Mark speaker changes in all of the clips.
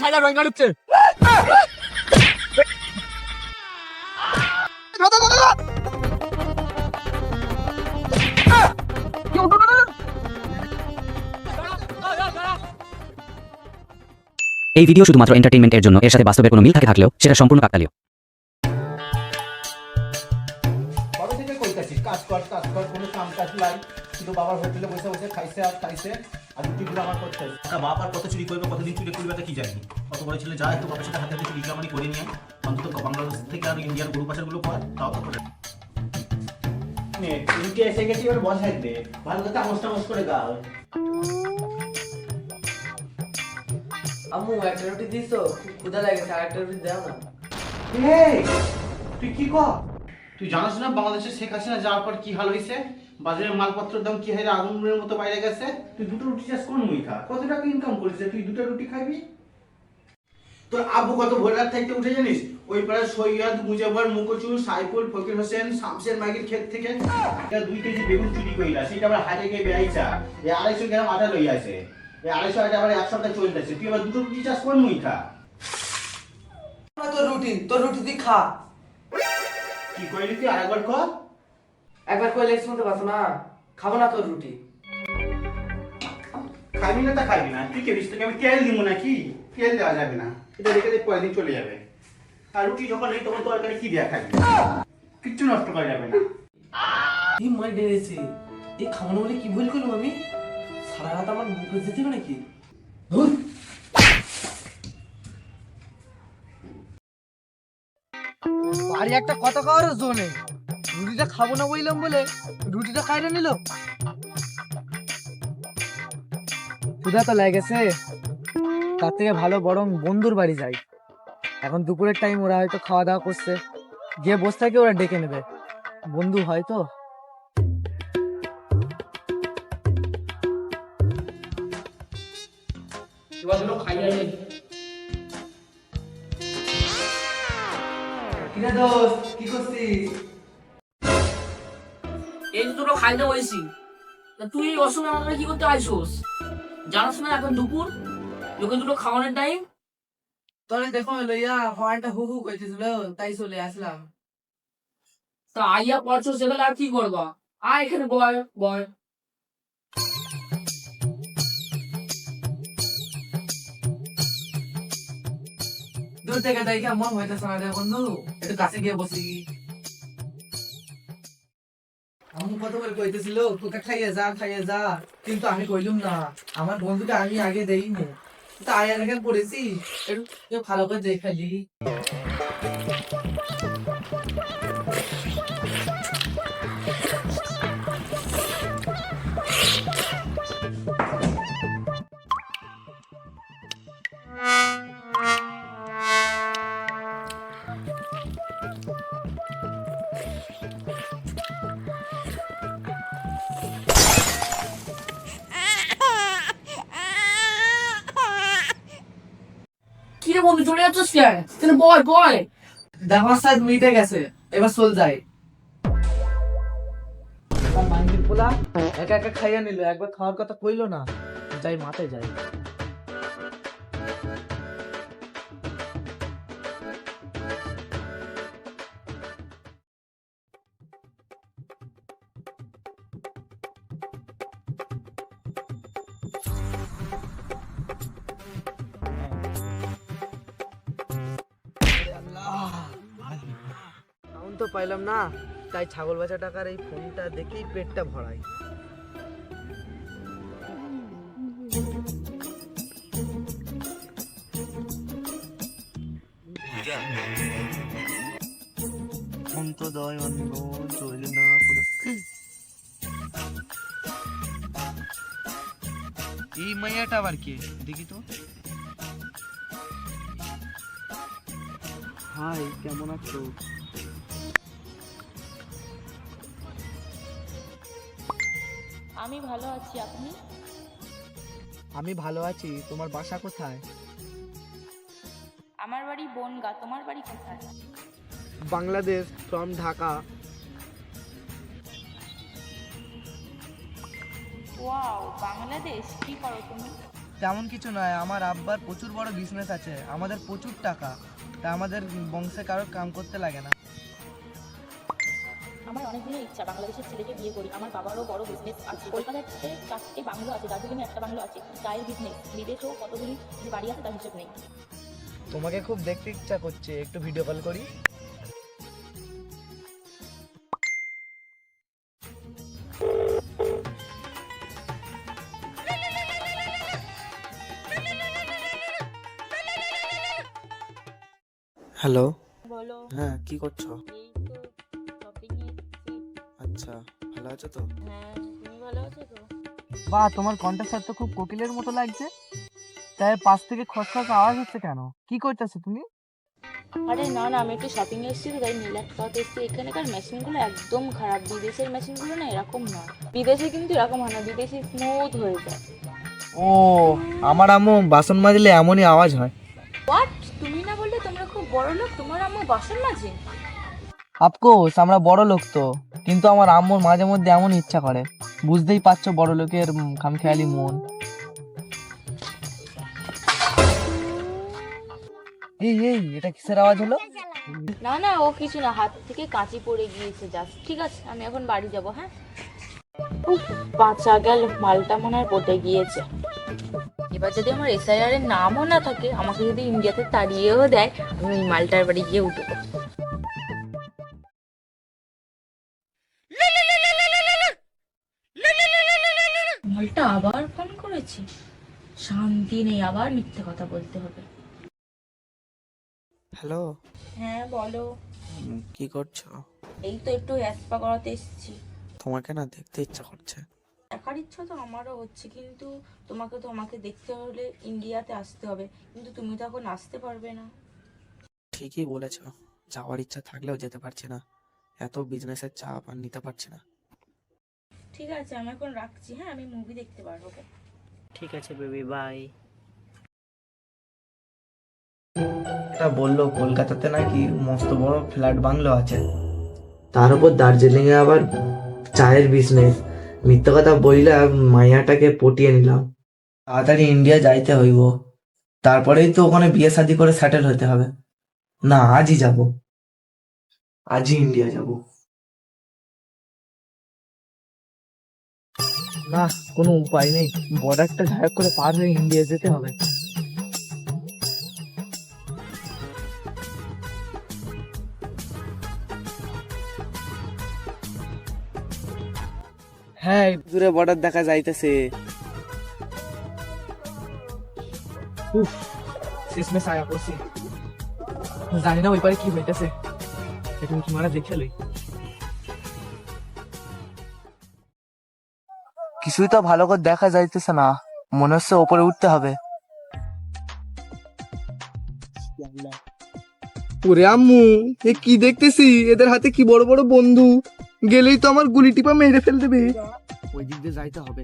Speaker 1: সাইডে রোহিঙ্গা ঢুকছে।
Speaker 2: এই ভিডিও শুধুমাত্র এন্টারটেইনমেন্টের জন্য, এর সাথে বাস্তবের কোনো মিল থাকে থাকলেও সেটা সম্পূর্ণ কাকতালীয়।
Speaker 3: কবে থেকে কইতাছিস কাজ কর কোনো কাম কাজ লাই, শুধু বাবার হোটেলে বসে বসে খাইছে আর রুটিগুলো আমার করতে হয়। বাবার কত চুরি করবে, কতদিন চুরি করবে তা কি জানি। কত বড় ছেলে যায় তো বাবার সাথে হাতে হাতে চুরি কামানি করে নিয়ে অন্তত বাংলাদেশ থেকে আর ইন্ডিয়ার গরু পাচারগুলো কর, তাও তো করে নে। রুটি এসে গেছি, এবার বসাই দে, ভালো করে চামচ করে গাও।
Speaker 4: আম্মু একটা রুটি দিছো, খুব ক্ষুধা লাগেছে, আর একটা রুটি দাও না।
Speaker 3: এই তুই কি কর? তুই জানিস না বাংলাদেশের শেখ হাসিনা যাওয়ার পর কি হাল হয়েছে? বাজারে মালপত্রের দাম কি হারে আগুনের মতো বাইরে গেছে। তুই দুটো রুটি চাষ কোন মুই খা? কত টাকা ইনকাম করিস তুই দুটো রুটি খাবি? তোর আব্বু কত ভোর রাত থাকতে উঠে জানিস? ওই পাড়ার সৈয়দ, মুজাফর, মুকচুর, সাইফুল, ফকির হোসেন, শামসের মাগির ক্ষেত থেকে 2 কেজি বেগুন চুরি কইলা, সেটা আবার হাটে গিয়ে বেড়াইছা। এই 250 গ্রাম আটা লই আছে, এই 250 আটা আবার এক সপ্তাহ চলতেছে। তুই আবার দুটো রুটি চাষ কোন মুই খা?
Speaker 4: তোর রুটি তুই খা।
Speaker 3: কি কইলি তুই আরেকবার কর?
Speaker 4: একবার কইলে শুনতে পাচ্ছ না? খাবো না তোর রুটি।
Speaker 3: খাবি না তা খাবি না, তুই কে দিস? তোকে আমি তেল দিব নাকি? তেল দেওয়া যাবে না, এটা রেখে দিয়ে পরের দিন চলে যাবে। আর রুটি যখন নেই তখন তরকারি কি দেয়া খাবি? কিচ্ছু নষ্ট করা যাবে না।
Speaker 4: এই মার ডেরেছে, এই খাওয়ানো বলে কি ভুল করলাম আমি? সারা রাত আমার বুক বেঁচে যাবে নাকি? ধুর।
Speaker 1: বাড়ি একটা কথা খাওয়ারও জো নেই, রুটিটা খাবো না বললাম বলে রুটিটা খাইলে নিল। ক্ষুধা তো লেগেছে, তার থেকে ভালো বরং বন্ধুর বাড়ি যাই। এখন দুপুরের টাইম, ওরা হয়তো খাওয়া দাওয়া করছে, গিয়ে বসে থাকে, ওরা ডেকে নেবে। বন্ধু হয়তো।
Speaker 4: কিরে দোস্ত, কি করছিস?
Speaker 5: এই যে তোরা খাইতে বলেছি, তা তুই এই অসময়ে আমাকে কি করতে আইসোস? জানাস না এখন দুপুর, লোকে দুটো খাওয়ানোর টাইম।
Speaker 4: তোরে দেখো লইয়া হওয়াটা হু হু করতেছিল, তাই চলে আসলাম।
Speaker 5: তা আইয়া পড়ছো সেখানে আর কি করবা? আয় এখানে বয় বয়।
Speaker 4: দূর থেকে দেখে মন হইতেছে না রে বন্ধু, একটু কাছে গিয়ে বসি। আমি কত করে কইতেছিল তোকে খাইয়ে যা, কিন্তু আমি কইলুম না, আমার বন্ধুকে আমি আগে দেইনি। তাই আর এখানে পড়েছি, একটু ভালো করে দেখালি।
Speaker 5: কিরে বন্ধু চলে যাচ্ছিস কে? তুই বয় বয়।
Speaker 4: দেখা সাথ মিটে গেছে, এবার চল যাই।
Speaker 1: মাইন্দির পোলা একা একা খাইয়া নিল, একবার খাওয়ার কথা কইলো না। যাই মাঠে যাই। সাউন্ড তো পাইলাম না, তাই ছাগল বাচ্চা টাকার এই ফোনটা দেখেই পেটটা ভরাই। অন্তদয় অন্য চলে না এই মাইয়াটা আবার কে দেখি তো। হাই, কেমন আছো?
Speaker 6: আমি ভালো আছি, আপনি?
Speaker 1: আমি ভালো আছি, তোমার বাসা কোথায়?
Speaker 6: আমার বাড়ি বনগা, তোমার বাড়ি কোথায়?
Speaker 1: বাংলাদেশ, ফ্রম ঢাকা।
Speaker 6: ওয়াও, বাংলাদেশ, কি করো তুমি?
Speaker 1: তেমন কিছু নয়, আমার আব্বার প্রচুর বড় বিজনেস আছে, আমাদের প্রচুর টাকা, তা আমাদের বংশে কারো কাম করতে লাগে না।
Speaker 6: আমার অনেক দিনের ইচ্ছা বাংলাদেশের ছেলেকে বিয়ে করি। আমার বাবারও বড় বিজনেস আছে, কলকাতাতে 4টে বাংলো আছে, দার্জিলিংয়ে একটা বাংলো আছে, চায়ের বিজনেস, বিদেশেও কতগুলি যে বাড়ি আছে তার হিসেব নেই।
Speaker 1: তোমাকে খুব দেখতে ইচ্ছা করছে, একটু ভিডিও কল করি।
Speaker 7: হ্যালো,
Speaker 6: বলো।
Speaker 7: হ্যাঁ কি করছো?
Speaker 6: এই তো শপিং এ এসেছি।
Speaker 7: আচ্ছা, ভালো আছো তো?
Speaker 6: হ্যাঁ, তুমি ভালো আছো তো?
Speaker 1: বাহ, তোমার কণ্ঠস্বর তো খুব কোকিলের মতো লাগছে। তাই পাশ থেকে খসখস আওয়াজ হচ্ছে কেন? কি করতেছো তুমি?
Speaker 6: আরে না না, আমি একটু শপিং এ এসেছি তো, তাই নীলাক্ষাতে এসেছি। এখানকার মেশিনগুলো একদম খারাপ, বিদেশের মেশিনগুলো না এরকম নয়। বিদেশে কিন্তু এরকম হয় না, বিদেশে স্মুথ হয়ে যায়।
Speaker 1: ও, আমার আম্মু বাসন মাজলে এমনই আওয়াজ হয়।
Speaker 6: হোয়াট? তুমি না বললে তোমরা খুব বড় লোক, তোমার আম্মু বাসন মাজে?
Speaker 1: অফকোর্স, আমরা বড় লোক তো, কিন্তু আমার আম্মুর মাঝে মধ্যে এমন ইচ্ছা করে। বুঝতেই পারছো বড় লোকের খামখেয়ালি মন। এই এই, এটা কিসের আওয়াজ হলো?
Speaker 6: না না, ও কিছু না, হাত থেকে কাঁচি পড়ে গিয়েছে জাস্ট। ঠিক আছে, আমি এখন বাড়ি যাব। হ্যাঁ, উফ, বাঁচা গেল, মালটা মনে হয় পটে গিয়েছে। এবার যদি আমার SIR এর নামও না থাকে, আমাকে যদি ইন্ডিয়াতে তাড়িয়েও দেয়, আমি ওই মালটার বাড়ি গিয়ে উঠবো। মালটা আবার ফোন করেছে, শান্তি নেই, আবার মিথ্যে কথা বলতে হবে।
Speaker 7: হ্যালো,
Speaker 6: হ্যাঁ বলো।
Speaker 7: কি করছো?
Speaker 6: এই তো একটু স্পা করাতে এসেছি।
Speaker 7: তোমাকে না দেখতে ইচ্ছা করছে।
Speaker 6: দেখার ইচ্ছা তো আমারও হচ্ছে, কিন্তু তোমাকে তো আমাকে দেখতে হলে ইন্ডিয়াতে আসতে হবে, কিন্তু তুমি তো এখন আসতে পারবে না।
Speaker 7: ঠিকই বলেছো, যাওয়ার ইচ্ছা থাকলেও যেতে পারছি না, এত বিজনেসের চাপ আর নিতে পারছি না।
Speaker 6: ঠিক আছে, আমি এখন রাখছি। হ্যাঁ, আমি মুভি দেখতে পারবো।
Speaker 5: ঠিক আছে বেবি, বাই।
Speaker 1: এটা বললো কলকাতাতে নাকি মস্ত বড় ফ্ল্যাট বাংলো আছে, তার উপর দার্জিলিং এ আবার চায়ের বিজনেস। মিথ্যা কথা বইলা মাইয়াটাকে পটিয়ে নিলাম। তাড়াতাড়ি ইন্ডিয়া যাইতে হইব, তারপরেই তো ওখানে বিয়ে শাদী করে সেটেল হতে হবে। না, আজই যাব, আজই ইন্ডিয়া যাব। না, কোনো উপায় নেই, বর্ডারটা ঝাড় করে পার হয়ে ইন্ডিয়া যেতে হবে। হ্যাঁ, দূরে বর্ডার দেখা যাইতেছে। উফ, শেষমেশ আয়া পড়ছি। জানি না ওই পারে কি হইতেছে, একটু তোমারা দেখে লই। কিছুই তো ভালো করে দেখা যাইতেছে না, মনে হচ্ছে ওপরে উঠতে হবে। ওরে আম্মু, এ কি দেখতেছি? এদের হাতে কি বড় বড় বন্দুক, গেলেই তো আমার গুলি টিপা মেরে ফেল দেবে। ওই দিক দিয়ে যাইতে হবে।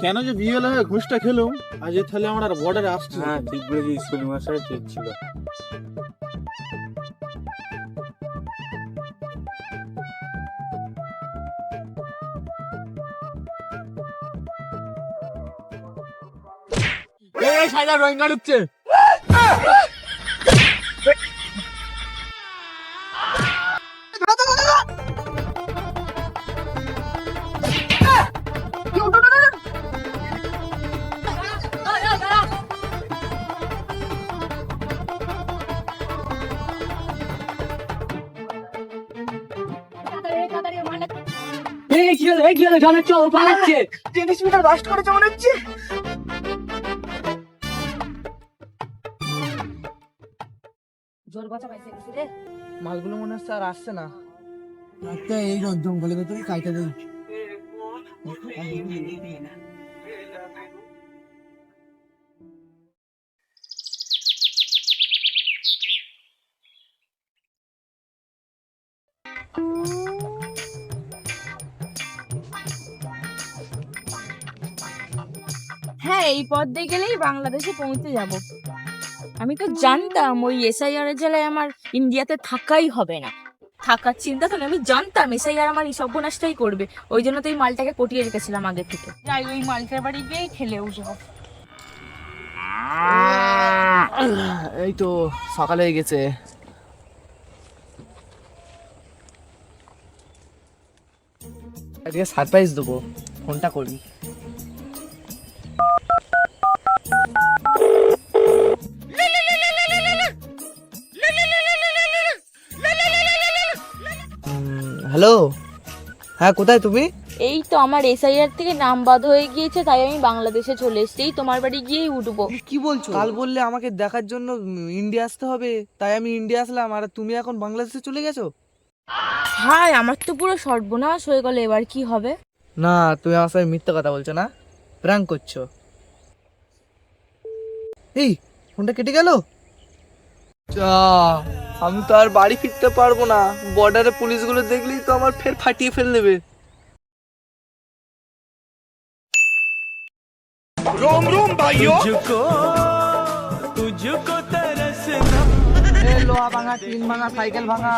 Speaker 3: কেন যে বিয়ে হলে ঘুষটা খেলো, আজ তাহলে আমার আর বর্ডারে আসছে।
Speaker 8: হ্যাঁ ঠিক বলেছি, স্কুল মাস্টার ঠিক ছিল।
Speaker 1: এই সাইডা রোহিঙ্গা ঢুকছে। মালগুলো মনে হচ্ছে আর আসছে না। একটা এই জঙ্গলের ভেতরে কাইটা দেই।
Speaker 9: হ্যাঁ, এই পথ দিয়ে গেলেই বাংলাদেশে পৌঁছে যাব।
Speaker 6: আমি তো জানতাম ওই এসআইআর এর জেলায় আমার ইন্ডিয়াতে থাকাই হবে না, থাকার চিন্তা তো না, আমি জানতাম এসআইআর আমার এই সর্বনাশটাই করবে, ওই জন্য তো এই মালটাকে পটিয়ে রেখেছিলাম আগে থেকে। যাই ওই মালটার বাড়ি গিয়েই খেলেও যাও।
Speaker 4: এই তো সকাল হয়ে গেছে। আজকে সারপ্রাইজ দেবো, ফোনটা করবি। হ্যালো, হ্যাঁ কোথায় তুমি?
Speaker 6: এই তো আমার এসআইআর থেকে নাম বাদ হয়ে গিয়েছে, তাই আমি বাংলাদেশে চলে এসেছি, এই তোমার বাড়ি গিয়েই উঠবো।
Speaker 4: কি বলছো? কাল বললে আমাকে দেখার জন্য ইন্ডিয়া আসতে হবে, তাই আমি ইন্ডিয়া আসলাম, আর তুমি এখন বাংলাদেশে চলে গেছো?
Speaker 6: হ্যাঁ, আমার তো পুরো সর্বনাশ হয়ে গেল, এবার কি হবে?
Speaker 4: না, তুমি আমার সাথে মিথ্যে কথা বলছো না, প্র্যাঙ্ক করছো। এই ফোনটা কেটে গেল। আমি তো আর বাড়ি ফিরতে পারবো না, বর্ডারে পুলিশগুলো দেখলেই তো আমার ফের ফাটিয়ে ফেল দেবে। লোহা ভাঙা, টিন ভাঙা, সাইকেল ভাঙা,